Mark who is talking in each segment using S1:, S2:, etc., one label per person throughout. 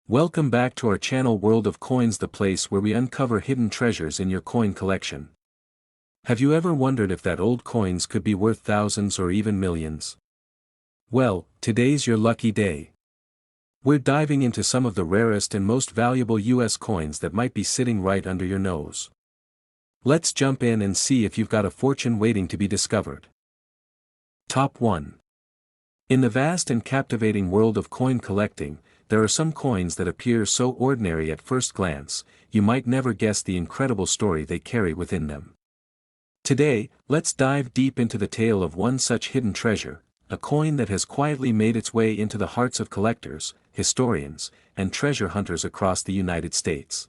S1: Welcome back to our channel World of Coins, the place where we uncover hidden treasures in your coin collection. Have you ever wondered if that old coins could be worth thousands or even millions? Well, today's your lucky day. We're diving into some of the rarest and most valuable US coins that might be sitting right under your nose. Let's jump in and see if you've got a fortune waiting to be discovered. Top 1. In the vast and captivating world of coin collecting, there are some coins that appear so ordinary at first glance, you might never guess the incredible story they carry within them. Today, let's dive deep into the tale of one such hidden treasure, a coin that has quietly made its way into the hearts of collectors, historians, and treasure hunters across the United States.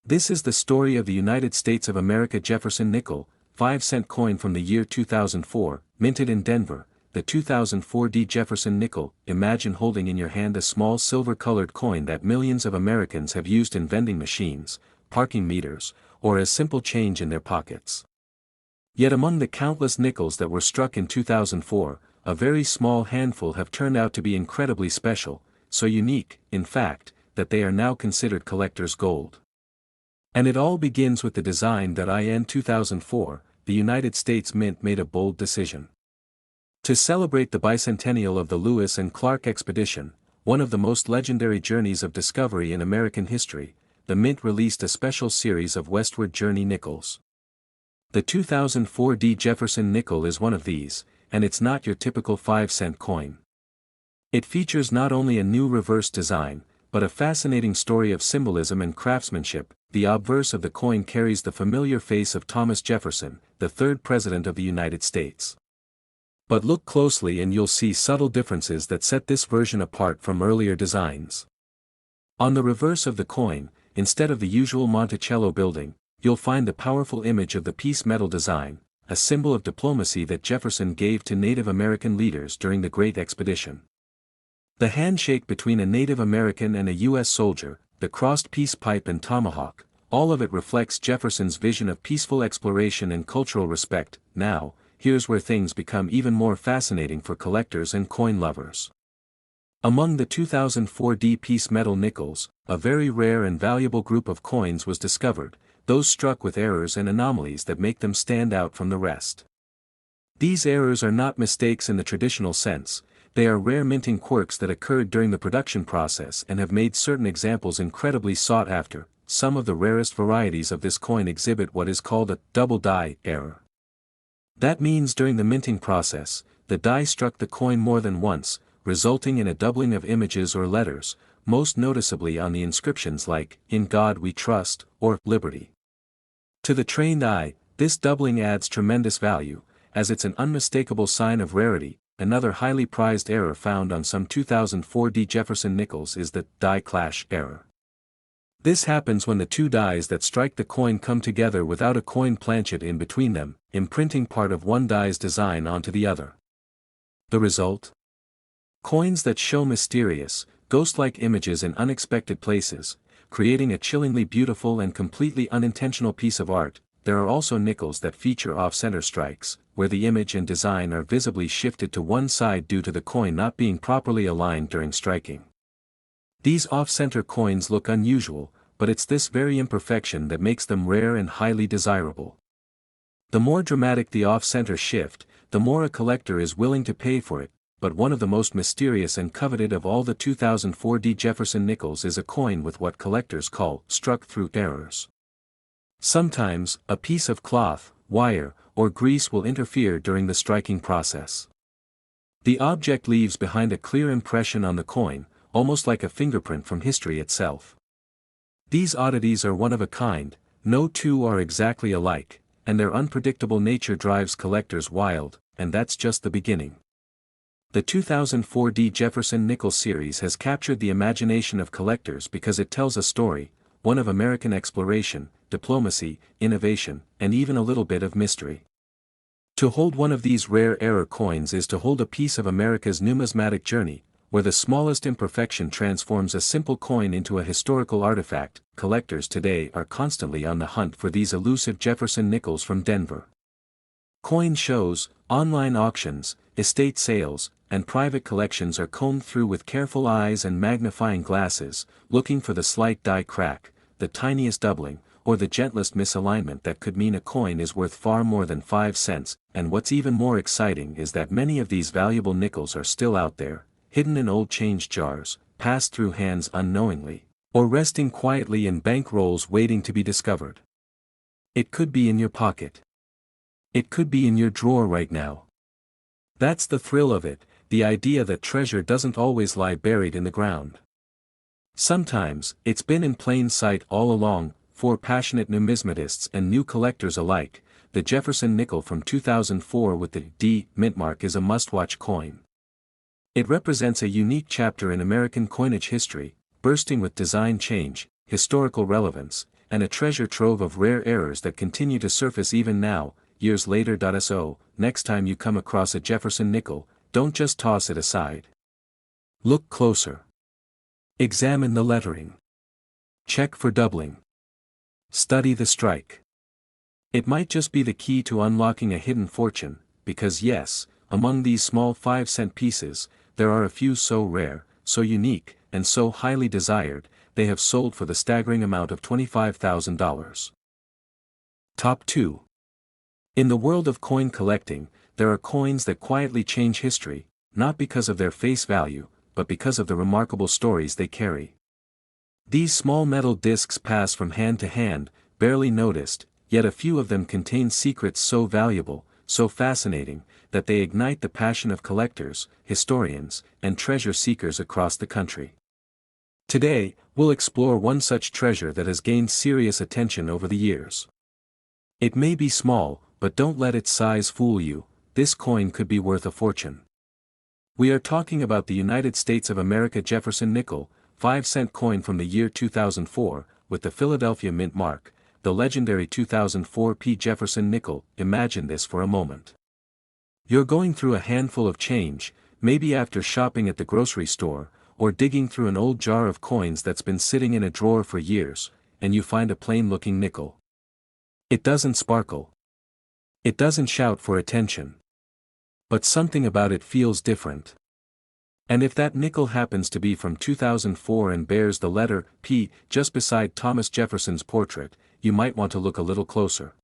S1: This is the story of the United States of America Jefferson Nickel, 5-cent coin from the year 2004, minted in Denver. The 2004 Jefferson Nickel. Imagine holding in your hand a small silver-colored coin that millions of Americans have used in vending machines, parking meters, or as simple change in their pockets. Yet among the countless nickels that were struck in 2004, a very small handful have turned out to be incredibly special, so unique, in fact, that they are now considered collector's gold. And it all begins with the design that in 2004, the United States Mint made a bold decision. To celebrate the bicentennial of the Lewis and Clark expedition, one of the most legendary journeys of discovery in American history, the Mint released a special series of Westward Journey nickels. The 2004 Jefferson Nickel is one of these, and it's not your typical 5-cent coin. It features not only a new reverse design, but a fascinating story of symbolism and craftsmanship. The obverse of the coin carries the familiar face of Thomas Jefferson, the third President of the United States. But look closely and you'll see subtle differences that set this version apart from earlier designs. On the reverse of the coin, instead of the usual Monticello building, you'll find the powerful image of the peace medal design, a symbol of diplomacy that Jefferson gave to Native American leaders during the Great Expedition. The handshake between a Native American and a U.S. soldier, the crossed peace pipe and tomahawk, all of it reflects Jefferson's vision of peaceful exploration and cultural respect. Now, here's where things become even more fascinating for collectors and coin lovers. Among the 2004 peace medal nickels, a very rare and valuable group of coins was discovered, those struck with errors and anomalies that make them stand out from the rest. These errors are not mistakes in the traditional sense, they are rare minting quirks that occurred during the production process and have made certain examples incredibly sought after. Some of the rarest varieties of this coin exhibit what is called a double die error. That means during the minting process, the die struck the coin more than once, resulting in a doubling of images or letters, most noticeably on the inscriptions like, "In God We Trust," or "Liberty." To the trained eye, this doubling adds tremendous value, as it's an unmistakable sign of rarity. Another highly prized error found on some 2004 Jefferson nickels is the die clash error. This happens when the two dies that strike the coin come together without a coin planchet in between them, imprinting part of one die's design onto the other. The result? Coins that show mysterious, ghost-like images in unexpected places, creating a chillingly beautiful and completely unintentional piece of art. There are also nickels that feature off-center strikes, where the image and design are visibly shifted to one side due to the coin not being properly aligned during striking. These off-center coins look unusual, but it's this very imperfection that makes them rare and highly desirable. The more dramatic the off-center shift, the more a collector is willing to pay for it, but one of the most mysterious and coveted of all the 2004 Jefferson nickels is a coin with what collectors call struck-through errors. Sometimes, a piece of cloth, wire, or grease will interfere during the striking process. The object leaves behind a clear impression on the coin, almost like a fingerprint from history itself. These oddities are one of a kind, no two are exactly alike, and their unpredictable nature drives collectors wild, and that's just the beginning. The 2004 Jefferson Nickel series has captured the imagination of collectors because it tells a story, one of American exploration, diplomacy, innovation, and even a little bit of mystery. To hold one of these rare error coins is to hold a piece of America's numismatic journey, where the smallest imperfection transforms a simple coin into a historical artifact. Collectors today are constantly on the hunt for these elusive Jefferson nickels from Denver. Coin shows, online auctions, estate sales, and private collections are combed through with careful eyes and magnifying glasses, looking for the slight die crack, the tiniest doubling, or the gentlest misalignment that could mean a coin is worth far more than 5 cents, and what's even more exciting is that many of these valuable nickels are still out there, hidden in old change jars, passed through hands unknowingly, or resting quietly in bank rolls waiting to be discovered. It could be in your pocket. It could be in your drawer right now. That's the thrill of it, the idea that treasure doesn't always lie buried in the ground. Sometimes, it's been in plain sight all along. For passionate numismatists and new collectors alike, the Jefferson Nickel from 2004 with the D mint mark is a must-watch coin. It represents a unique chapter in American coinage history, bursting with design change, historical relevance, and a treasure trove of rare errors that continue to surface even now, years later. So, next time you come across a Jefferson Nickel, don't just toss it aside. Look closer. Examine the lettering. Check for doubling. Study the strike. It might just be the key to unlocking a hidden fortune, because yes, among these small 5-cent pieces, there are a few so rare, so unique, and so highly desired, they have sold for the staggering amount of $25,000. Top 2. In the world of coin collecting, there are coins that quietly change history, not because of their face value, but because of the remarkable stories they carry. These small metal discs pass from hand to hand, barely noticed, yet a few of them contain secrets so valuable, so fascinating, that they ignite the passion of collectors, historians, and treasure seekers across the country. Today, we'll explore one such treasure that has gained serious attention over the years. It may be small, but don't let its size fool you, this coin could be worth a fortune. We are talking about the United States of America Jefferson Nickel, 5-cent coin from the year 2004, with the Philadelphia mint mark, the legendary 2004 P. Jefferson Nickel. Imagine this for a moment. You're going through a handful of change, maybe after shopping at the grocery store, or digging through an old jar of coins that's been sitting in a drawer for years, and you find a plain-looking nickel. It doesn't sparkle. It doesn't shout for attention. But something about it feels different. And if that nickel happens to be from 2004 and bears the letter P just beside Thomas Jefferson's portrait, you might want to look a little closer.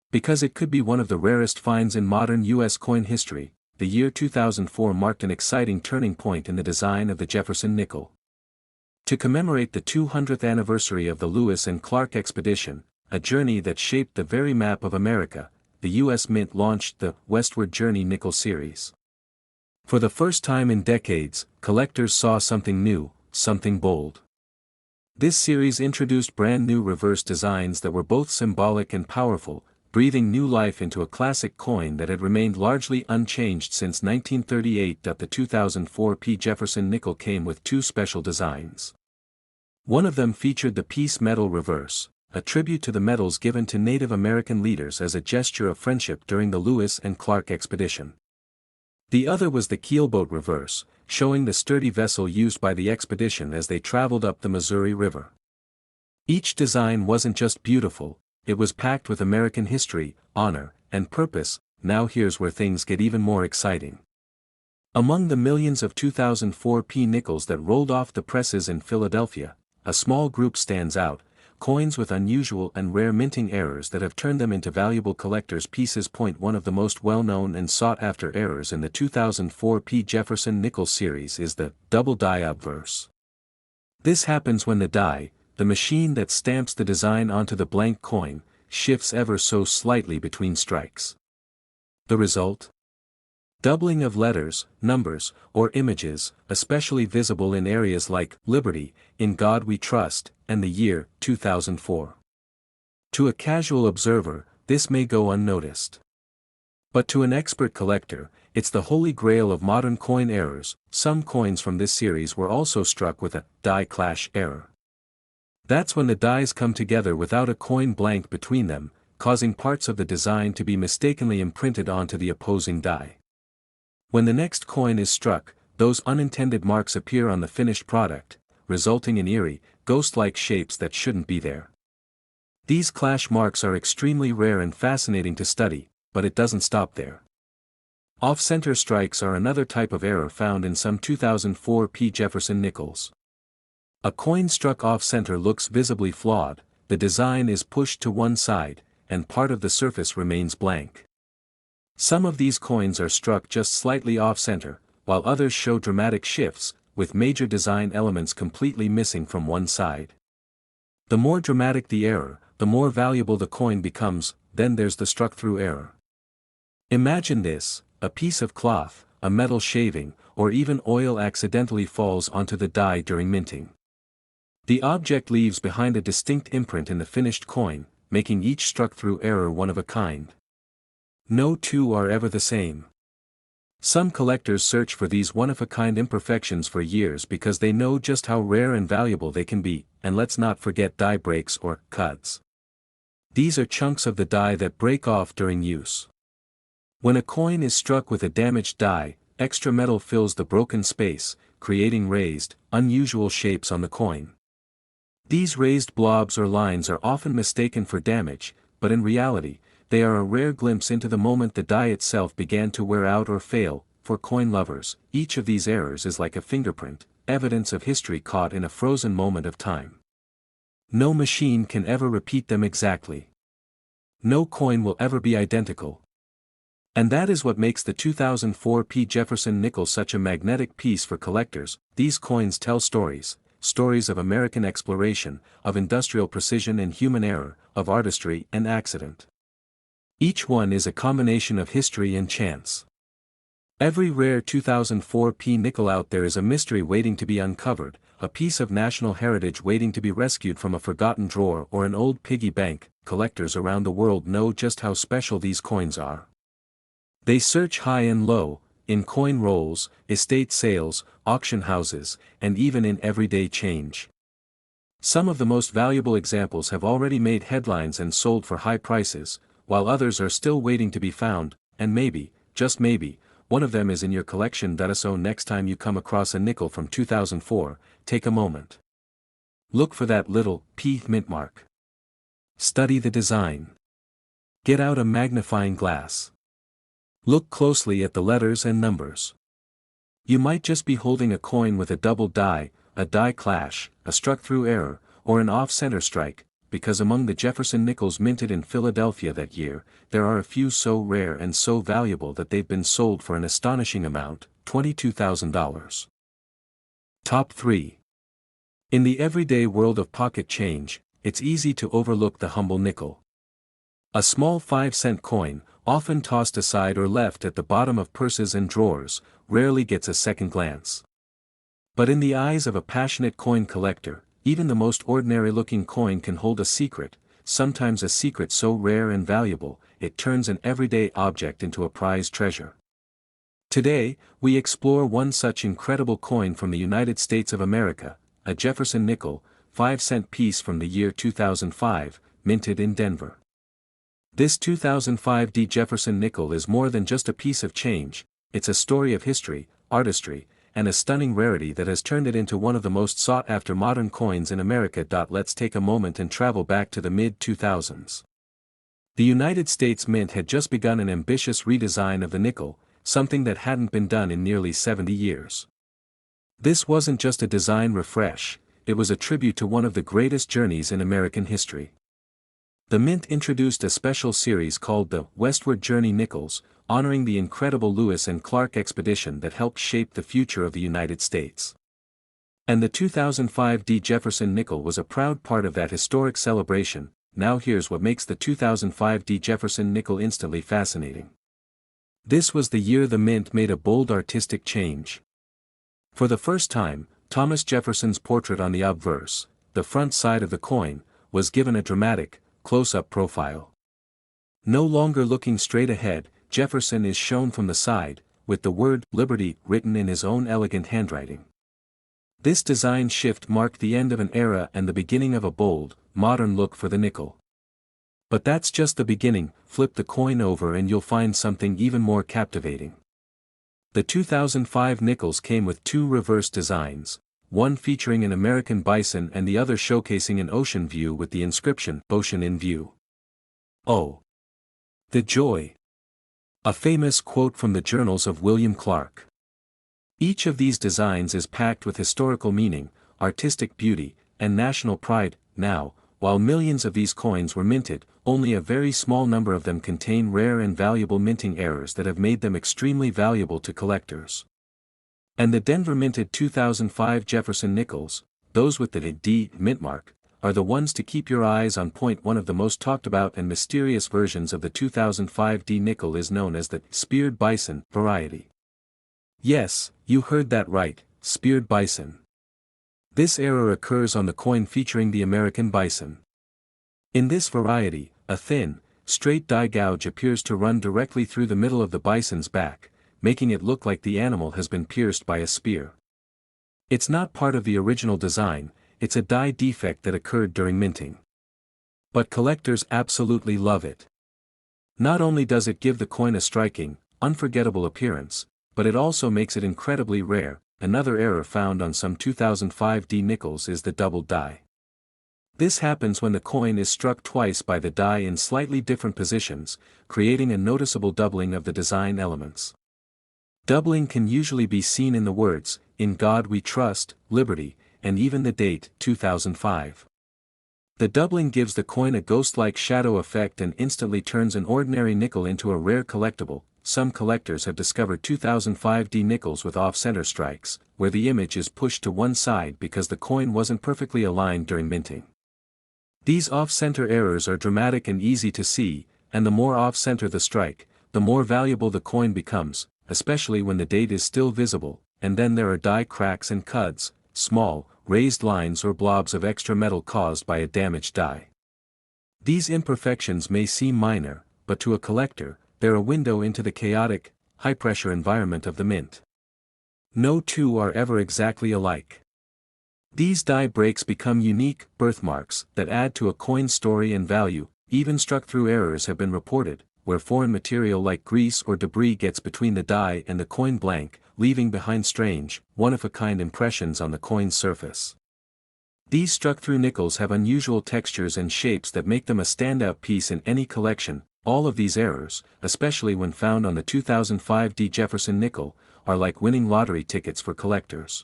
S1: Because it could be one of the rarest finds in modern U.S. coin history. The year 2004 marked an exciting turning point in the design of the Jefferson Nickel. To commemorate the 200th anniversary of the Lewis and Clark expedition, a journey that shaped the very map of America, the U.S. Mint launched the Westward Journey Nickel series. For the first time in decades, collectors saw something new, something bold. This series introduced brand new reverse designs that were both symbolic and powerful, breathing new life into a classic coin that had remained largely unchanged since 1938. The 2004 P. Jefferson Nickel came with two special designs. One of them featured the piece metal reverse, a tribute to the medals given to Native American leaders as a gesture of friendship during the Lewis and Clark expedition. The other was the keelboat reverse, showing the sturdy vessel used by the expedition as they traveled up the Missouri River. Each design wasn't just beautiful, it was packed with American history, honor, and purpose. Now here's where things get even more exciting. Among the millions of 2004 P nickels that rolled off the presses in Philadelphia, a small group stands out, coins with unusual and rare minting errors that have turned them into valuable collector's pieces. One of the most well-known and sought-after errors in the 2004 P. Jefferson Nickel series is the double die obverse. This happens when the die, the machine that stamps the design onto the blank coin, shifts ever so slightly between strikes. The result? Doubling of letters, numbers, or images, especially visible in areas like Liberty, In God We Trust, and the year 2004. To a casual observer, this may go unnoticed. But to an expert collector, it's the holy grail of modern coin errors. Some coins from this series were also struck with a die clash error. That's when the dies come together without a coin blank between them, causing parts of the design to be mistakenly imprinted onto the opposing die. When the next coin is struck, those unintended marks appear on the finished product, resulting in eerie, ghost-like shapes that shouldn't be there. These clash marks are extremely rare and fascinating to study, but it doesn't stop there. Off-center strikes are another type of error found in some 2004 Jefferson Nickels. A coin struck off-center looks visibly flawed, the design is pushed to one side, and part of the surface remains blank. Some of these coins are struck just slightly off-center, while others show dramatic shifts, with major design elements completely missing from one side. The more dramatic the error, the more valuable the coin becomes. Then there's the struck-through error. Imagine this: a piece of cloth, a metal shaving, or even oil accidentally falls onto the die during minting. The object leaves behind a distinct imprint in the finished coin, making each struck-through error one of a kind. No two are ever the same. Some collectors search for these one-of-a-kind imperfections for years because they know just how rare and valuable they can be, and let's not forget die breaks or cuts. These are chunks of the die that break off during use. When a coin is struck with a damaged die, extra metal fills the broken space, creating raised, unusual shapes on the coin. These raised blobs or lines are often mistaken for damage, but in reality, they are a rare glimpse into the moment the die itself began to wear out or fail. For coin lovers, each of these errors is like a fingerprint, evidence of history caught in a frozen moment of time. No machine can ever repeat them exactly. No coin will ever be identical. And that is what makes the 2004 Jefferson Nickel such a magnetic piece for collectors. These coins tell stories. Stories of American exploration, of industrial precision and human error, of artistry and accident. Each one is a combination of history and chance. Every rare 2004 nickel out there is a mystery waiting to be uncovered, a piece of national heritage waiting to be rescued from a forgotten drawer or an old piggy bank. Collectors around the world know just how special these coins are. They search high and low, in coin rolls, estate sales, auction houses, and even in everyday change. Some of the most valuable examples have already made headlines and sold for high prices, while others are still waiting to be found, and maybe, just maybe, one of them is in your collection. So next time you come across a nickel from 2004, take a moment. Look for that little P mint mark. Study the design. Get out a magnifying glass. Look closely at the letters and numbers. You might just be holding a coin with a double die, a die clash, a struck-through error, or an off-center strike, because among the Jefferson Nickels minted in Philadelphia that year, there are a few so rare and so valuable that they've been sold for an astonishing amount, $22,000. Top 3. In the everyday world of pocket change, it's easy to overlook the humble nickel. A small 5-cent coin, often tossed aside or left at the bottom of purses and drawers, rarely gets a second glance. But in the eyes of a passionate coin collector, even the most ordinary-looking coin can hold a secret, sometimes a secret so rare and valuable, it turns an everyday object into a prized treasure. Today, we explore one such incredible coin from the United States of America, a Jefferson Nickel, 5-cent piece from the year 2005, minted in Denver. This 2005 Jefferson Nickel is more than just a piece of change, it's a story of history, artistry, and a stunning rarity that has turned it into one of the most sought-after modern coins in America. Let's take a moment and travel back to the mid-2000s. The United States Mint had just begun an ambitious redesign of the nickel, something that hadn't been done in nearly 70 years. This wasn't just a design refresh, it was a tribute to one of the greatest journeys in American history. The Mint introduced a special series called the Westward Journey Nickels, honoring the incredible Lewis and Clark expedition that helped shape the future of the United States. And the 2005 Jefferson Nickel was a proud part of that historic celebration. Now here's what makes the 2005 Jefferson Nickel instantly fascinating. This was the year the Mint made a bold artistic change. For the first time, Thomas Jefferson's portrait on the obverse, the front side of the coin, was given a dramatic, close-up profile. No longer looking straight ahead, Jefferson is shown from the side, with the word "Liberty" written in his own elegant handwriting. This design shift marked the end of an era and the beginning of a bold, modern look for the nickel. But that's just the beginning. Flip the coin over and you'll find something even more captivating. The 2005 nickels came with two reverse designs, one featuring an American bison and the other showcasing an ocean view with the inscription "Ocean in View." Oh! The joy! A famous quote from the journals of William Clark. Each of these designs is packed with historical meaning, artistic beauty, and national pride. Now, while millions of these coins were minted, only a very small number of them contain rare and valuable minting errors that have made them extremely valuable to collectors. And the Denver minted 2005 Jefferson Nickels, those with the D mint mark, are the ones to keep your eyes on. One of the most talked about and mysterious versions of the 2005 D nickel is known as the speared bison variety. Yes, you heard that right, speared bison. This error occurs on the coin featuring the American bison. In this variety, a thin, straight die gouge appears to run directly through the middle of the bison's back, making it look like the animal has been pierced by a spear. It's not part of the original design, it's a die defect that occurred during minting. But collectors absolutely love it. Not only does it give the coin a striking, unforgettable appearance, but it also makes it incredibly rare. Another error found on some 2005 D nickels is the doubled die. This happens when the coin is struck twice by the die in slightly different positions, creating a noticeable doubling of the design elements. Doubling can usually be seen in the words, "In God We Trust, Liberty," and even the date, 2005. The doubling gives the coin a ghost-like shadow effect and instantly turns an ordinary nickel into a rare collectible. Some collectors have discovered 2005 D nickels with off-center strikes, where the image is pushed to one side because the coin wasn't perfectly aligned during minting. These off-center errors are dramatic and easy to see, and the more off-center the strike, the more valuable the coin becomes, especially when the date is still visible. And then there are die cracks and cuds, small, raised lines or blobs of extra metal caused by a damaged die. These imperfections may seem minor, but to a collector, they're a window into the chaotic, high-pressure environment of the mint. No two are ever exactly alike. These die breaks become unique birthmarks that add to a coin's story and value. Even struck-through errors have been reported, where foreign material like grease or debris gets between the die and the coin blank, leaving behind strange, one-of-a-kind impressions on the coin's surface. These struck-through nickels have unusual textures and shapes that make them a standout piece in any collection. All of these errors, especially when found on the 2005 D Jefferson Nickel, are like winning lottery tickets for collectors.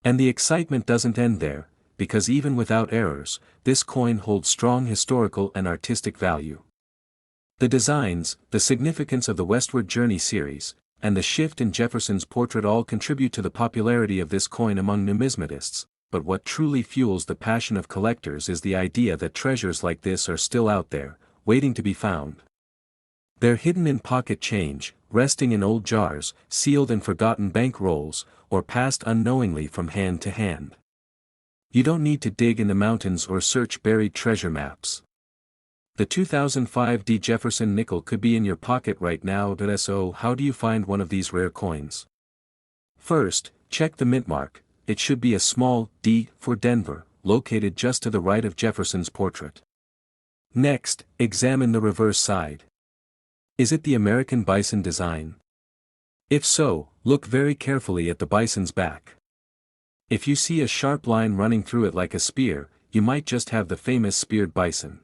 S1: And the excitement doesn't end there, because even without errors, this coin holds strong historical and artistic value. The designs, the significance of the Westward Journey series, and the shift in Jefferson's portrait all contribute to the popularity of this coin among numismatists. But what truly fuels the passion of collectors is the idea that treasures like this are still out there, waiting to be found. They're hidden in pocket change, resting in old jars, sealed in forgotten bank rolls, or passed unknowingly from hand to hand. You don't need to dig in the mountains or search buried treasure maps. The 2005 D Jefferson Nickel could be in your pocket right now. So how do you find one of these rare coins? First, check the mint mark. It should be a small D for Denver, located just to the right of Jefferson's portrait. Next, examine the reverse side. Is it the American bison design? If so, look very carefully at the bison's back. If you see a sharp line running through it like a spear, you might just have the famous speared bison.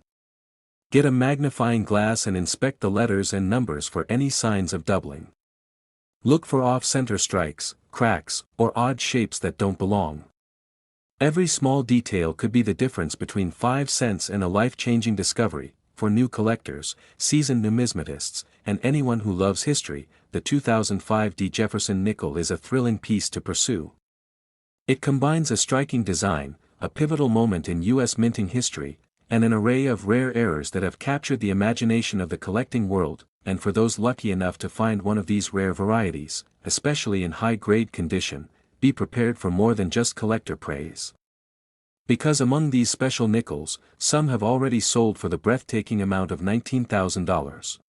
S1: Get a magnifying glass and inspect the letters and numbers for any signs of doubling. Look for off-center strikes, cracks, or odd shapes that don't belong. Every small detail could be the difference between 5 cents and a life-changing discovery. For new collectors, seasoned numismatists, and anyone who loves history, the 2005 D Jefferson Nickel is a thrilling piece to pursue. It combines a striking design, a pivotal moment in U.S. minting history, and an array of rare errors that have captured the imagination of the collecting world. And for those lucky enough to find one of these rare varieties, especially in high-grade condition, be prepared for more than just collector praise. Because among these special nickels, some have already sold for the breathtaking amount of $19,000.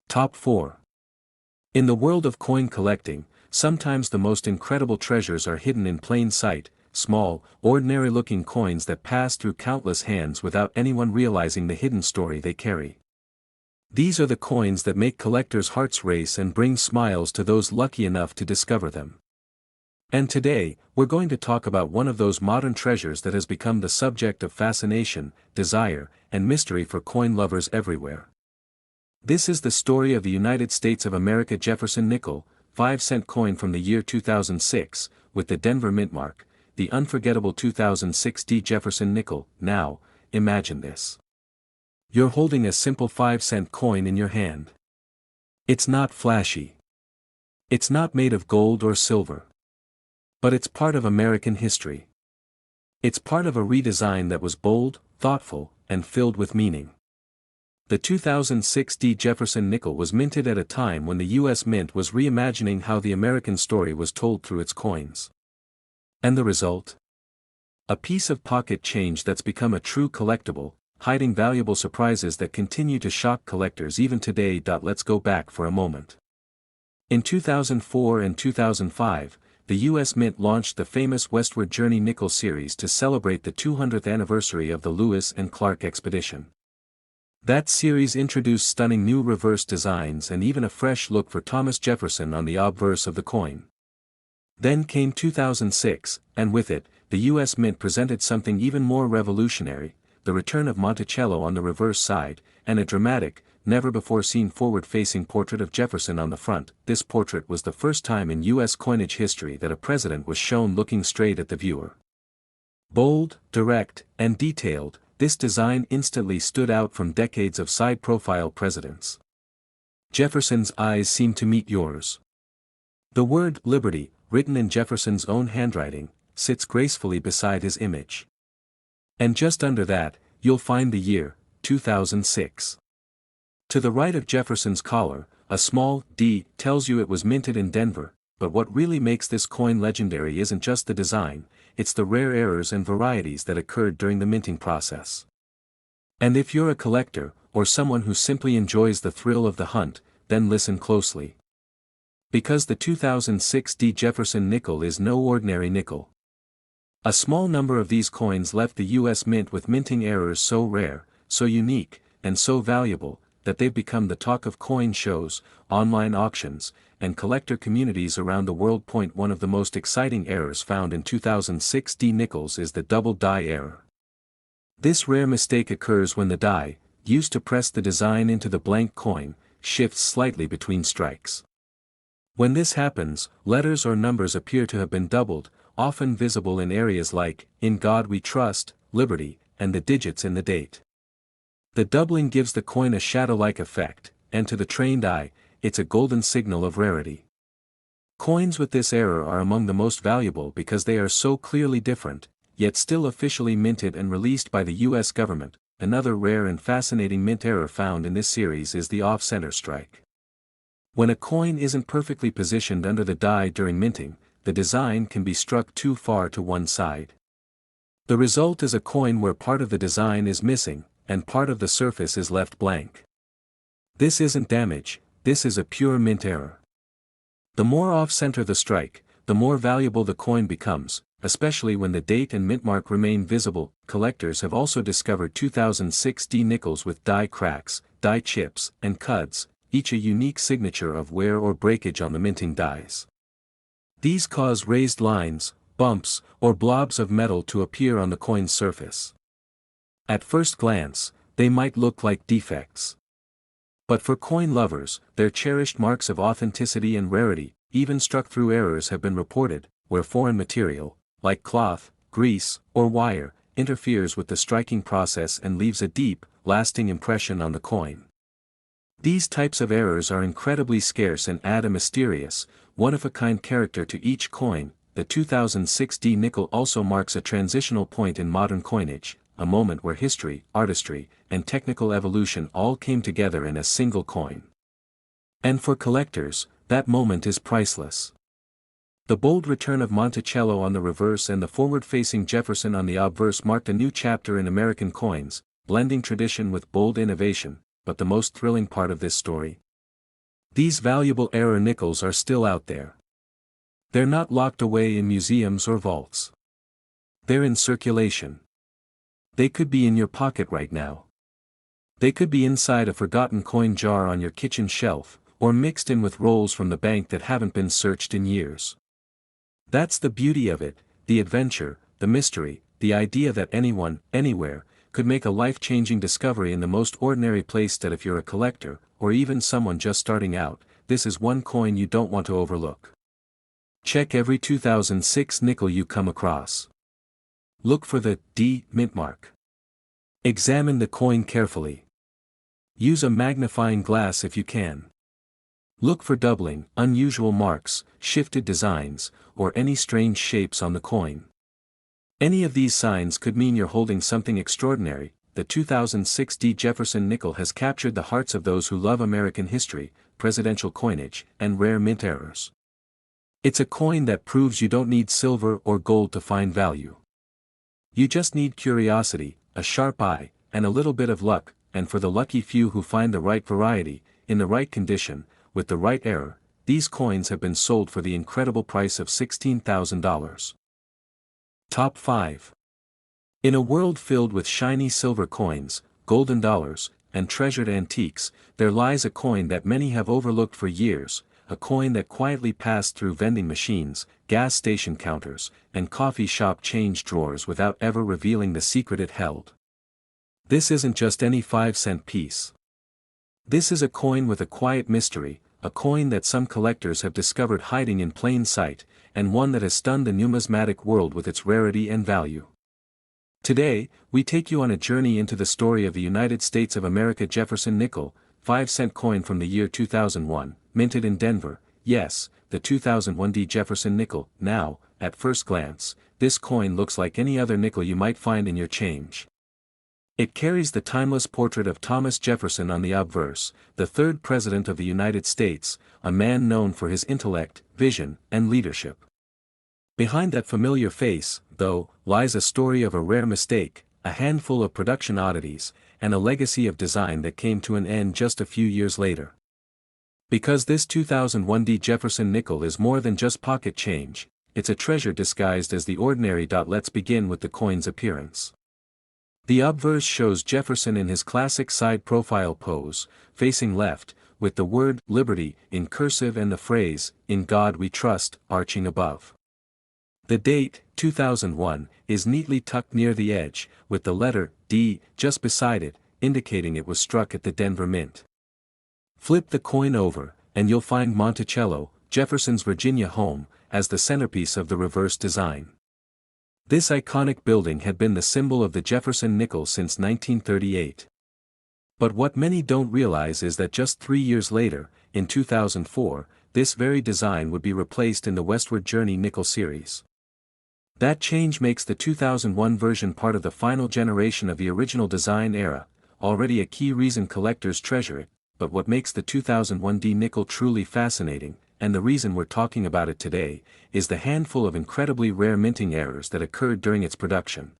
S1: Top 4. In the world of coin collecting, sometimes the most incredible treasures are hidden in plain sight, small, ordinary-looking coins that pass through countless hands without anyone realizing the hidden story they carry. These are the coins that make collectors' hearts race and bring smiles to those lucky enough to discover them. And today, we're going to talk about one of those modern treasures that has become the subject of fascination, desire, and mystery for coin lovers everywhere. This is the story of the United States of America Jefferson Nickel, 5-cent coin from the year 2006, with the Denver mint mark, the unforgettable 2006 Jefferson Nickel. Now, imagine this. You're holding a simple 5-cent coin in your hand. It's not flashy. It's not made of gold or silver. But it's part of American history. It's part of a redesign that was bold, thoughtful, and filled with meaning. The 2006 Jefferson Nickel was minted at a time when the U.S. Mint was reimagining how the American story was told through its coins. And the result? A piece of pocket change that's become a true collectible, hiding valuable surprises that continue to shock collectors even today. Let's go back for a moment. In 2004 and 2005, the U.S. Mint launched the famous Westward Journey Nickel series to celebrate the 200th anniversary of the Lewis and Clark expedition. That series introduced stunning new reverse designs and even a fresh look for Thomas Jefferson on the obverse of the coin. Then came 2006, and with it, the U.S. Mint presented something even more revolutionary, the return of Monticello on the reverse side, and a dramatic, never-before-seen forward-facing portrait of Jefferson on the front. This portrait was the first time in U.S. coinage history that a president was shown looking straight at the viewer. Bold, direct, and detailed, this design instantly stood out from decades of side-profile presidents. Jefferson's eyes seemed to meet yours. The word "Liberty," written in Jefferson's own handwriting, sits gracefully beside his image. And just under that, you'll find the year, 2006. To the right of Jefferson's collar, a small D tells you it was minted in Denver, but what really makes this coin legendary isn't just the design, it's the rare errors and varieties that occurred during the minting process. And if you're a collector, or someone who simply enjoys the thrill of the hunt, then listen closely. Because the 2006 Jefferson Nickel is no ordinary nickel. A small number of these coins left the U.S. Mint with minting errors so rare, so unique, and so valuable, that they've become the talk of coin shows, online auctions, and collector communities around the world. One of the most exciting errors found in 2006 nickels is the double die error. This rare mistake occurs when the die, used to press the design into the blank coin, shifts slightly between strikes. When this happens, letters or numbers appear to have been doubled, often visible in areas like, "In God We Trust," "Liberty," and the digits in the date. The doubling gives the coin a shadow-like effect, and to the trained eye, it's a golden signal of rarity. Coins with this error are among the most valuable because they are so clearly different, yet still officially minted and released by the U.S. government. Another rare and fascinating mint error found in this series is the off-center strike. When a coin isn't perfectly positioned under the die during minting, the design can be struck too far to one side. The result is a coin where part of the design is missing, and part of the surface is left blank. This isn't damage, this is a pure mint error. The more off-center the strike, the more valuable the coin becomes, especially when the date and mint mark remain visible. Collectors have also discovered 2006 nickels with die cracks, die chips, and cuds, each a unique signature of wear or breakage on the minting dies. These cause raised lines, bumps, or blobs of metal to appear on the coin's surface. At first glance, they might look like defects. But for coin lovers, they're cherished marks of authenticity and rarity. Even struck-through errors have been reported, where foreign material, like cloth, grease, or wire, interferes with the striking process and leaves a deep, lasting impression on the coin. These types of errors are incredibly scarce and add a mysterious, one-of-a-kind character to each coin. The 2006 nickel also marks a transitional point in modern coinage, a moment where history, artistry, and technical evolution all came together in a single coin. And for collectors, that moment is priceless. The bold return of Monticello on the reverse and the forward-facing Jefferson on the obverse marked a new chapter in American coins, blending tradition with bold innovation. But the most thrilling part of this story? These valuable error nickels are still out there. They're not locked away in museums or vaults. They're in circulation. They could be in your pocket right now. They could be inside a forgotten coin jar on your kitchen shelf, or mixed in with rolls from the bank that haven't been searched in years. That's the beauty of it, the adventure, the mystery, the idea that anyone, anywhere, could make a life-changing discovery in the most ordinary place. That if you're a collector, or even someone just starting out, this is one coin you don't want to overlook. Check every 2006 nickel you come across. Look for the D mint mark. Examine the coin carefully. Use a magnifying glass if you can. Look for doubling, unusual marks, shifted designs, or any strange shapes on the coin. Any of these signs could mean you're holding something extraordinary. The 2006 Jefferson Nickel has captured the hearts of those who love American history, presidential coinage, and rare mint errors. It's a coin that proves you don't need silver or gold to find value. You just need curiosity, a sharp eye, and a little bit of luck, and for the lucky few who find the right variety, in the right condition, with the right error, these coins have been sold for the incredible price of $16,000. Top 5. In a world filled with shiny silver coins, golden dollars, and treasured antiques, there lies a coin that many have overlooked for years, a coin that quietly passed through vending machines, gas station counters, and coffee shop change drawers without ever revealing the secret it held. This isn't just any 5-cent piece. This is a coin with a quiet mystery, a coin that some collectors have discovered hiding in plain sight, and one that has stunned the numismatic world with its rarity and value. Today, we take you on a journey into the story of the United States of America Jefferson Nickel, 5-cent coin from the year 2001, minted in Denver. Yes, the 2001 Jefferson Nickel. Now, at first glance, this coin looks like any other nickel you might find in your change. It carries the timeless portrait of Thomas Jefferson on the obverse, the third President of the United States, a man known for his intellect, vision, and leadership. Behind that familiar face, though, lies a story of a rare mistake, a handful of production oddities, and a legacy of design that came to an end just a few years later. Because this 2001 Jefferson Nickel is more than just pocket change, it's a treasure disguised as the ordinary. Let's begin with the coin's appearance. The obverse shows Jefferson in his classic side profile pose, facing left, with the word "Liberty" in cursive and the phrase, "In God We Trust," arching above. The date, 2001, is neatly tucked near the edge, with the letter D just beside it, indicating it was struck at the Denver Mint. Flip the coin over, and you'll find Monticello, Jefferson's Virginia home, as the centerpiece of the reverse design. This iconic building had been the symbol of the Jefferson Nickel since 1938. But what many don't realize is that just 3 years later, in 2004, this very design would be replaced in the Westward Journey Nickel series. That change makes the 2001 version part of the final generation of the original design era, already a key reason collectors treasure it. But what makes the 2001 nickel truly fascinating, and the reason we're talking about it today, is the handful of incredibly rare minting errors that occurred during its production.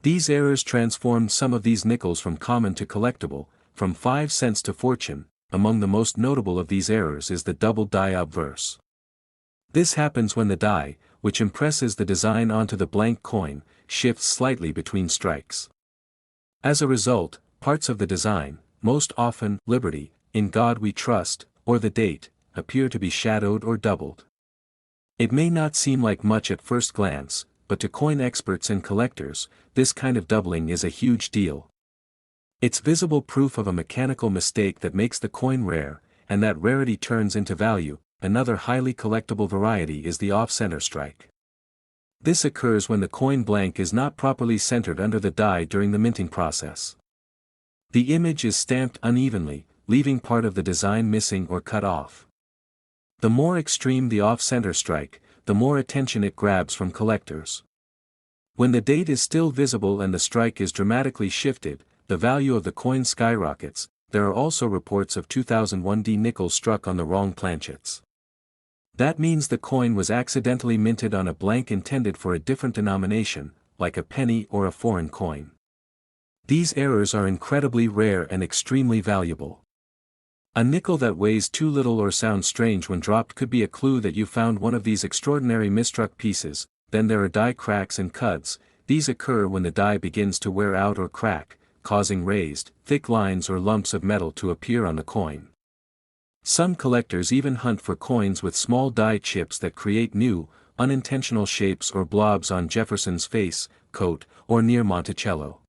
S1: These errors transformed some of these nickels from common to collectible, from 5 cents to fortune. Among the most notable of these errors is the double die obverse. This happens when the die, which impresses the design onto the blank coin, shifts slightly between strikes. As a result, parts of the design, most often "Liberty," "In God We Trust," or the date, appear to be shadowed or doubled. It may not seem like much at first glance, but to coin experts and collectors, this kind of doubling is a huge deal. It's visible proof of a mechanical mistake that makes the coin rare, and that rarity turns into value. Another highly collectible variety is the off-center strike. This occurs when the coin blank is not properly centered under the die during the minting process. The image is stamped unevenly, leaving part of the design missing or cut off. The more extreme the off-center strike, the more attention it grabs from collectors. When the date is still visible and the strike is dramatically shifted, the value of the coin skyrockets. There are also reports of 2001 nickels struck on the wrong planchets. That means the coin was accidentally minted on a blank intended for a different denomination, like a penny or a foreign coin. These errors are incredibly rare and extremely valuable. A nickel that weighs too little or sounds strange when dropped could be a clue that you found one of these extraordinary misstruck pieces. Then there are die cracks and cuts. These occur when the die begins to wear out or crack, causing raised, thick lines or lumps of metal to appear on the coin. Some collectors even hunt for coins with small die chips that create new, unintentional shapes or blobs on Jefferson's face, coat, or near Monticello.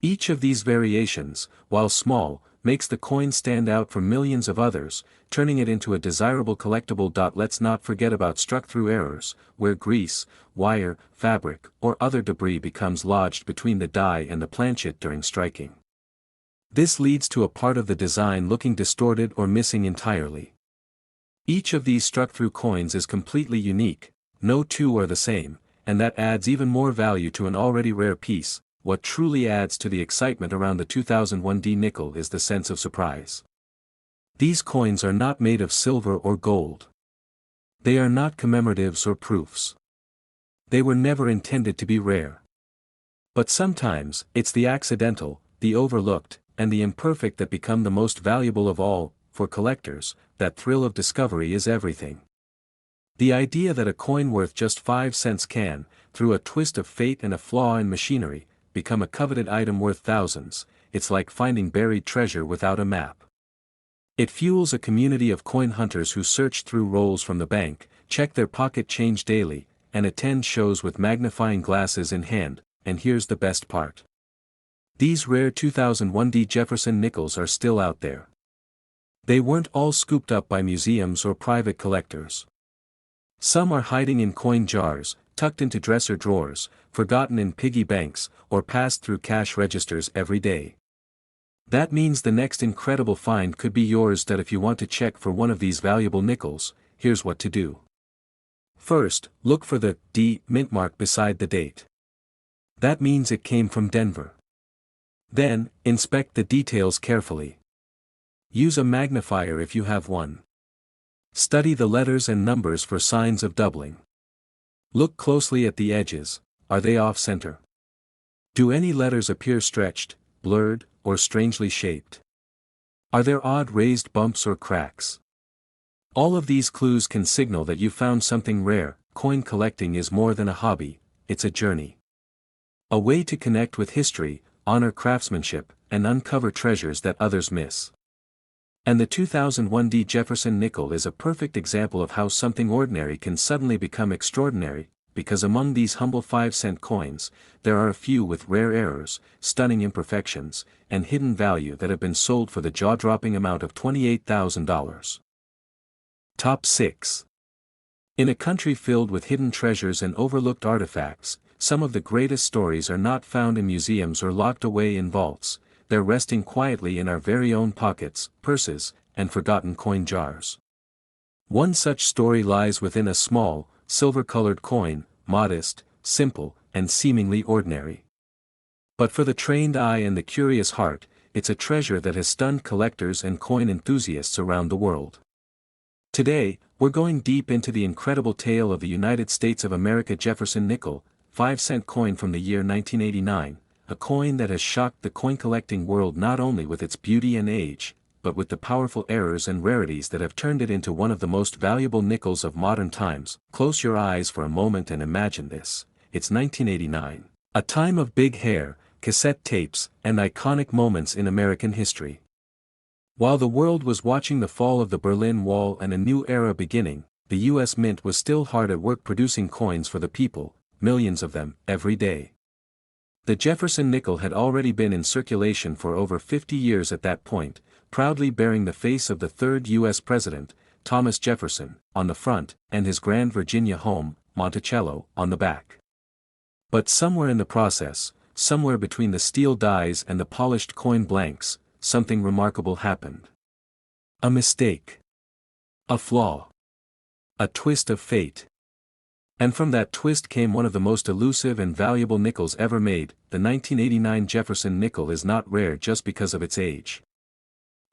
S1: Each of these variations, while small, makes the coin stand out from millions of others, turning it into a desirable collectible. Let's not forget about struck-through errors, where grease, wire, fabric, or other debris becomes lodged between the die and the planchet during striking. This leads to a part of the design looking distorted or missing entirely. Each of these struck-through coins is completely unique, no two are the same, and that adds even more value to an already rare piece. What truly adds to the excitement around the 2001 nickel is the sense of surprise. These coins are not made of silver or gold. They are not commemoratives or proofs. They were never intended to be rare. But sometimes, it's the accidental, the overlooked, and the imperfect that become the most valuable of all. For collectors, that thrill of discovery is everything. The idea that a coin worth just 5 cents can, through a twist of fate and a flaw in machinery, become a coveted item worth thousands, it's like finding buried treasure without a map. It fuels a community of coin hunters who search through rolls from the bank, check their pocket change daily, and attend shows with magnifying glasses in hand. And here's the best part. These rare 2001 Jefferson Nickels are still out there. They weren't all scooped up by museums or private collectors. Some are hiding in coin jars, tucked into dresser drawers, forgotten in piggy banks, or passed through cash registers every day. That means the next incredible find could be yours. That if you want to check for one of these valuable nickels, here's what to do. First, look for the D mint mark beside the date. That means it came from Denver. Then, inspect the details carefully. Use a magnifier if you have one. Study the letters and numbers for signs of doubling. Look closely at the edges, are they off-center? Do any letters appear stretched, blurred, or strangely shaped? Are there odd raised bumps or cracks? All of these clues can signal that you found something rare. Coin collecting is more than a hobby, it's a journey. A way to connect with history, honor craftsmanship, and uncover treasures that others miss. And the 2001 Jefferson Nickel is a perfect example of how something ordinary can suddenly become extraordinary, because among these humble 5-cent coins, there are a few with rare errors, stunning imperfections, and hidden value that have been sold for the jaw-dropping amount of $28,000. Top 6. In a country filled with hidden treasures and overlooked artifacts, some of the greatest stories are not found in museums or locked away in vaults. They're resting quietly in our very own pockets, purses, and forgotten coin jars. One such story lies within a small, silver-colored coin, modest, simple, and seemingly ordinary. But for the trained eye and the curious heart, it's a treasure that has stunned collectors and coin enthusiasts around the world. Today, we're going deep into the incredible tale of the United States of America Jefferson Nickel, 5-cent coin from the year 1989. A coin that has shocked the coin-collecting world not only with its beauty and age, but with the powerful errors and rarities that have turned it into one of the most valuable nickels of modern times. Close your eyes for a moment and imagine this. It's 1989. A time of big hair, cassette tapes, and iconic moments in American history. While the world was watching the fall of the Berlin Wall and a new era beginning, the U.S. Mint was still hard at work producing coins for the people, millions of them, every day. The Jefferson Nickel had already been in circulation for over 50 years at that point, proudly bearing the face of the third U.S. President, Thomas Jefferson, on the front, and his grand Virginia home, Monticello, on the back. But somewhere in the process, somewhere between the steel dies and the polished coin blanks, something remarkable happened. A mistake. A flaw. A twist of fate. And from that twist came one of the most elusive and valuable nickels ever made. The 1989 Jefferson Nickel is not rare just because of its age.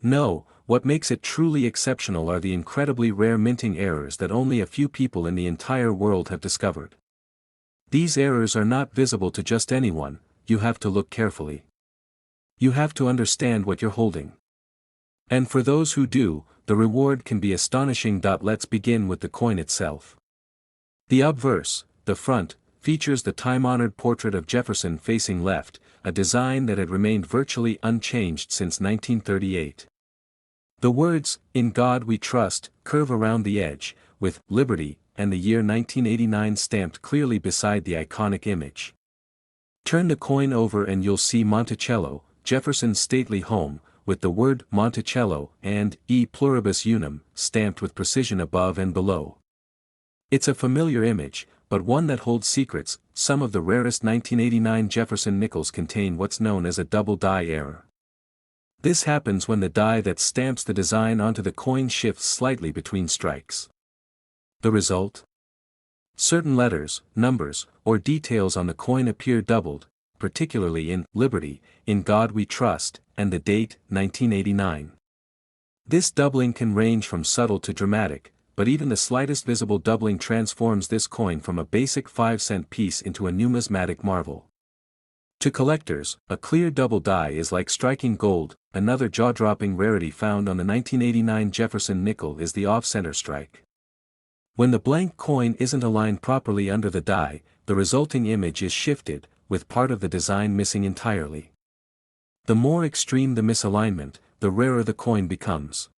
S1: No, what makes it truly exceptional are the incredibly rare minting errors that only a few people in the entire world have discovered. These errors are not visible to just anyone, you have to look carefully. You have to understand what you're holding. And for those who do, the reward can be astonishing. Let's begin with the coin itself. The obverse, the front, features the time-honored portrait of Jefferson facing left, a design that had remained virtually unchanged since 1938. The words, "In God We Trust," curve around the edge, with "Liberty," and the year 1989 stamped clearly beside the iconic image. Turn the coin over and you'll see Monticello, Jefferson's stately home, with the word Monticello and E pluribus unum stamped with precision above and below. It's a familiar image, but one that holds secrets. Some of the rarest 1989 Jefferson Nickels contain what's known as a double die error. This happens when the die that stamps the design onto the coin shifts slightly between strikes. The result? Certain letters, numbers, or details on the coin appear doubled, particularly in Liberty, In God We Trust, and the date, 1989. This doubling can range from subtle to dramatic, but even the slightest visible doubling transforms this coin from a basic 5-cent piece into a numismatic marvel. To collectors, a clear double die is like striking gold. Another jaw-dropping rarity found on the 1989 Jefferson Nickel is the off-center strike. When the blank coin isn't aligned properly under the die, the resulting image is shifted, with part of the design missing entirely. The more extreme the misalignment, the rarer the coin becomes.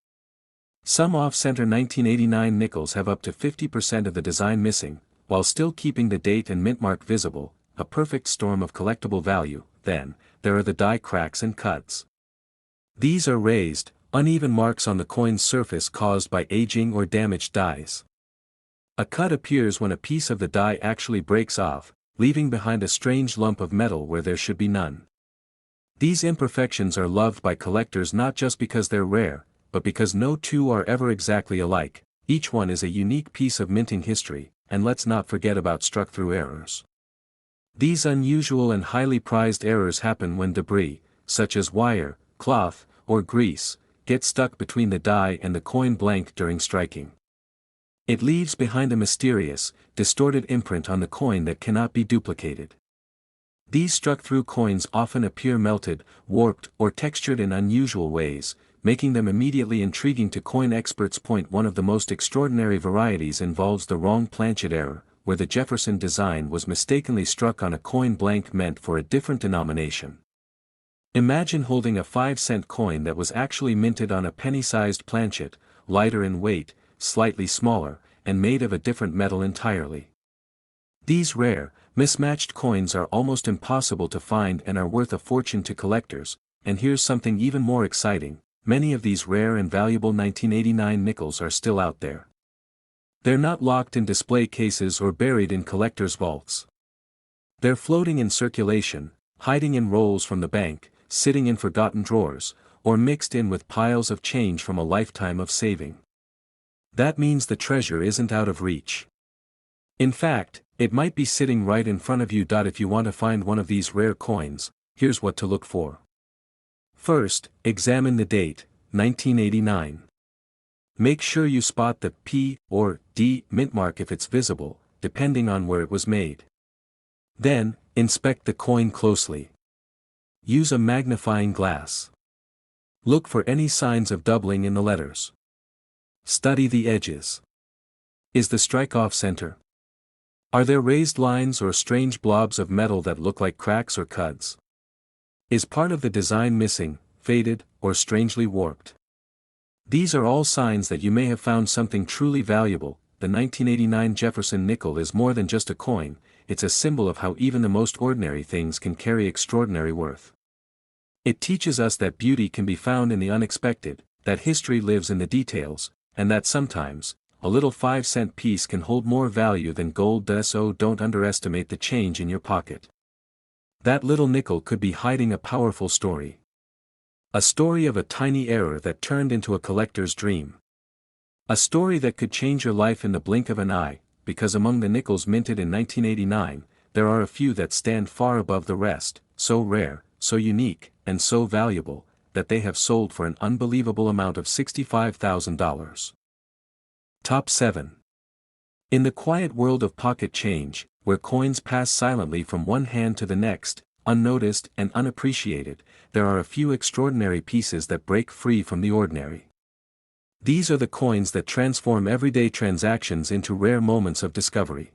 S1: Some off-center 1989 nickels have up to 50% of the design missing, while still keeping the date and mint mark visible, a perfect storm of collectible value. Then, there are the die cracks and cuts. These are raised, uneven marks on the coin's surface caused by aging or damaged dies. A cut appears when a piece of the die actually breaks off, leaving behind a strange lump of metal where there should be none. These imperfections are loved by collectors not just because they're rare, but because no two are ever exactly alike. Each one is a unique piece of minting history, and let's not forget about struck-through errors. These unusual and highly prized errors happen when debris, such as wire, cloth, or grease, get stuck between the die and the coin blank during striking. It leaves behind a mysterious, distorted imprint on the coin that cannot be duplicated. These struck-through coins often appear melted, warped, or textured in unusual ways, making them immediately intriguing to coin experts. One of the most extraordinary varieties involves the wrong planchet error, where the Jefferson design was mistakenly struck on a coin blank meant for a different denomination. Imagine holding a 5-cent coin that was actually minted on a penny-sized planchet, lighter in weight, slightly smaller, and made of a different metal entirely. These rare, mismatched coins are almost impossible to find and are worth a fortune to collectors. And here's something even more exciting: many of these rare and valuable 1989 nickels are still out there. They're not locked in display cases or buried in collectors' vaults. They're floating in circulation, hiding in rolls from the bank, sitting in forgotten drawers, or mixed in with piles of change from a lifetime of saving. That means the treasure isn't out of reach. In fact, it might be sitting right in front of you. If you want to find one of these rare coins, here's what to look for. First, examine the date, 1989. Make sure you spot the P or D mint mark if it's visible, depending on where it was made. Then, inspect the coin closely. Use a magnifying glass. Look for any signs of doubling in the letters. Study the edges. Is the strike off center? Are there raised lines or strange blobs of metal that look like cracks or cuts? Is part of the design missing, faded, or strangely warped? These are all signs that you may have found something truly valuable. The 1989 Jefferson Nickel is more than just a coin, it's a symbol of how even the most ordinary things can carry extraordinary worth. It teaches us that beauty can be found in the unexpected, that history lives in the details, and that sometimes, a little 5-cent piece can hold more value than gold does. So don't underestimate the change in your pocket. That little nickel could be hiding a powerful story. A story of a tiny error that turned into a collector's dream. A story that could change your life in the blink of an eye, because among the nickels minted in 1989, there are a few that stand far above the rest, so rare, so unique, and so valuable, that they have sold for an unbelievable amount of $65,000. Top 7. In the quiet world of pocket change, where coins pass silently from one hand to the next, unnoticed and unappreciated, there are a few extraordinary pieces that break free from the ordinary. These are the coins that transform everyday transactions into rare moments of discovery.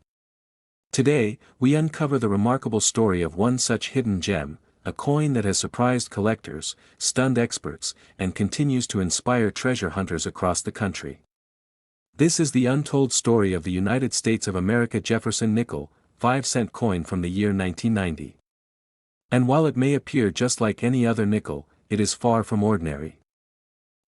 S1: Today, we uncover the remarkable story of one such hidden gem, a coin that has surprised collectors, stunned experts, and continues to inspire treasure hunters across the country. This is the untold story of the United States of America Jefferson Nickel, 5-cent coin from the year 1990. And while it may appear just like any other nickel, it is far from ordinary.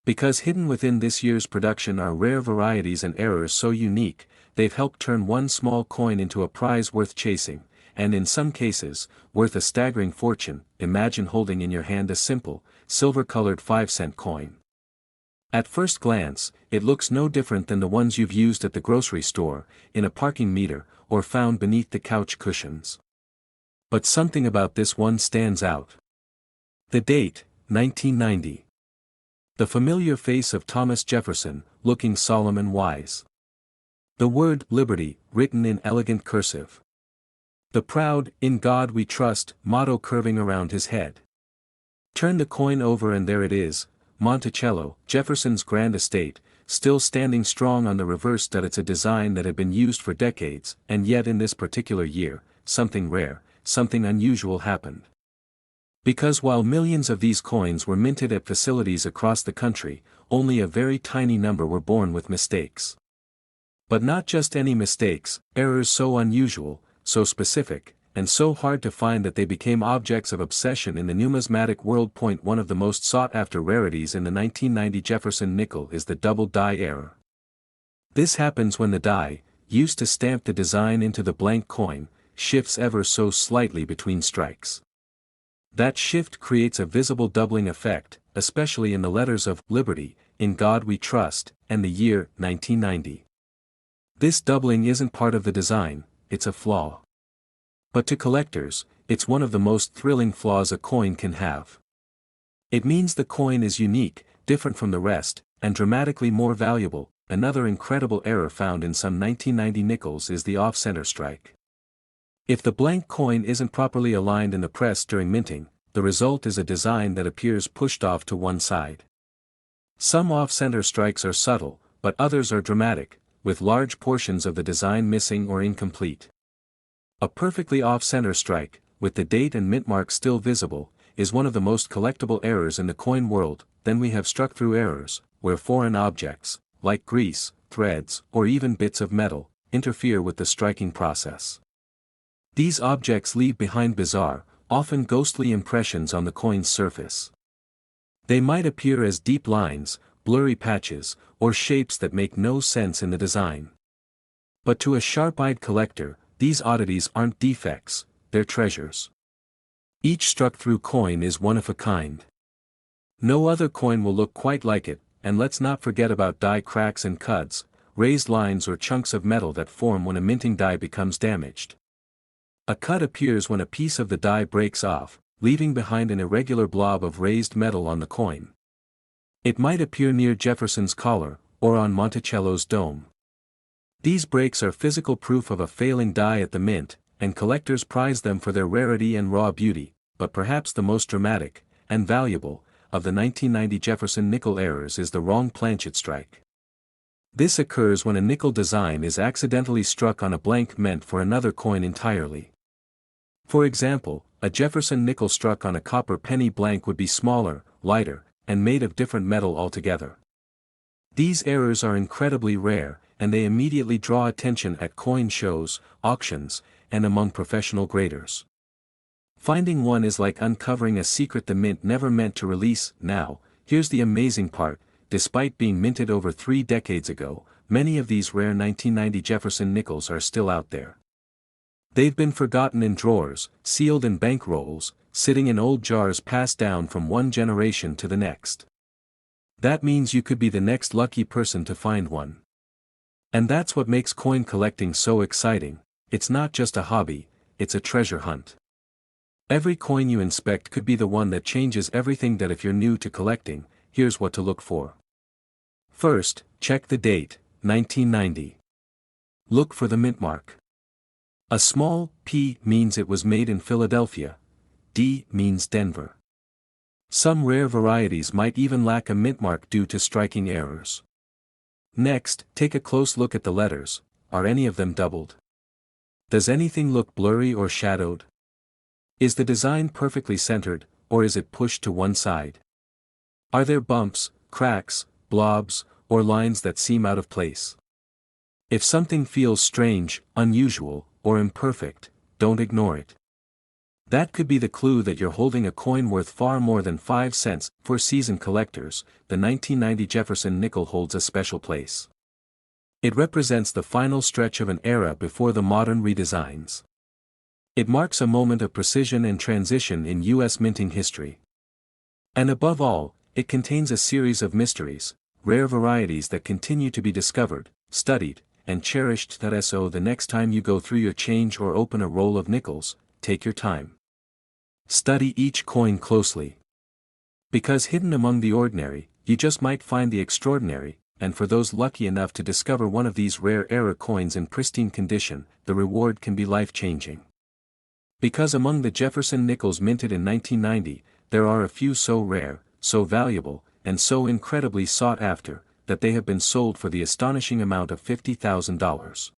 S1: Because hidden within this year's production are rare varieties and errors so unique, they've helped turn one small coin into a prize worth chasing, and in some cases, worth a staggering fortune. Imagine holding in your hand a simple, silver-colored 5-cent coin. At first glance, it looks no different than the ones you've used at the grocery store, in a parking meter, or found beneath the couch cushions. But something about this one stands out. The date, 1990. The familiar face of Thomas Jefferson, looking solemn and wise. The word liberty, written in elegant cursive. The proud, "In God we trust," motto curving around his head. Turn the coin over and there it is, Monticello, Jefferson's grand estate, still standing strong on the reverse. It's a design that had been used for decades, and yet in this particular year, something rare, something unusual happened. Because while millions of these coins were minted at facilities across the country, only a very tiny number were born with mistakes. But not just any mistakes, errors so unusual, so specific, and so hard to find that they became objects of obsession in the numismatic world. One of the most sought-after rarities in the 1990 Jefferson nickel is the double die error. This happens when the die, used to stamp the design into the blank coin, shifts ever so slightly between strikes. That shift creates a visible doubling effect, especially in the letters of "Liberty," "In God We Trust," and the year 1990. This doubling isn't part of the design, it's a flaw. But to collectors, it's one of the most thrilling flaws a coin can have. It means the coin is unique, different from the rest, and dramatically more valuable. Another incredible error found in some 1990 nickels is the off-center strike. If the blank coin isn't properly aligned in the press during minting, the result is a design that appears pushed off to one side. Some off-center strikes are subtle, but others are dramatic, with large portions of the design missing or incomplete. A perfectly off-center strike, with the date and mint mark still visible, is one of the most collectible errors in the coin world. Then we have struck-through errors, where foreign objects, like grease, threads, or even bits of metal, interfere with the striking process. These objects leave behind bizarre, often ghostly impressions on the coin's surface. They might appear as deep lines, blurry patches, or shapes that make no sense in the design. But to a sharp-eyed collector, these oddities aren't defects, they're treasures. Each struck-through coin is one of a kind. No other coin will look quite like it, and let's not forget about die cracks and cuts, raised lines or chunks of metal that form when a minting die becomes damaged. A cut appears when a piece of the die breaks off, leaving behind an irregular blob of raised metal on the coin. It might appear near Jefferson's collar, or on Monticello's dome. These breaks are physical proof of a failing die at the mint, and collectors prize them for their rarity and raw beauty. But perhaps the most dramatic, and valuable, of the 1990 Jefferson nickel errors is the wrong planchet strike. This occurs when a nickel design is accidentally struck on a blank meant for another coin entirely. For example, a Jefferson nickel struck on a copper penny blank would be smaller, lighter, and made of different metal altogether. These errors are incredibly rare, and they immediately draw attention at coin shows, auctions, and among professional graders. Finding one is like uncovering a secret the mint never meant to release. Now, here's the amazing part: despite being minted over 3 decades ago, many of these rare 1990 Jefferson nickels are still out there. They've been forgotten in drawers, sealed in bank rolls, sitting in old jars passed down from one generation to the next. That means you could be the next lucky person to find one. And that's what makes coin collecting so exciting. It's not just a hobby, it's a treasure hunt. Every coin you inspect could be the one that changes everything. That if you're new to collecting, here's what to look for. First, check the date, 1990. Look for the mint mark. A small P means it was made in Philadelphia. D means Denver. Some rare varieties might even lack a mint mark due to striking errors. Next, take a close look at the letters. Are any of them doubled? Does anything look blurry or shadowed? Is the design perfectly centered, or is it pushed to one side? Are there bumps, cracks, blobs, or lines that seem out of place? If something feels strange, unusual, or imperfect, don't ignore it. That could be the clue that you're holding a coin worth far more than 5 cents. For seasoned collectors, the 1990 Jefferson Nickel holds a special place. It represents the final stretch of an era before the modern redesigns. It marks a moment of precision and transition in U.S. minting history. And above all, it contains a series of mysteries, rare varieties that continue to be discovered, studied, and cherished. So the next time you go through your change or open a roll of nickels, take your time. Study each coin closely. Because hidden among the ordinary, you just might find the extraordinary, and for those lucky enough to discover one of these rare era coins in pristine condition, the reward can be life-changing. Because among the Jefferson Nickels minted in 1990, there are a few so rare, so valuable, and so incredibly sought after, that they have been sold for the astonishing amount of $50,000.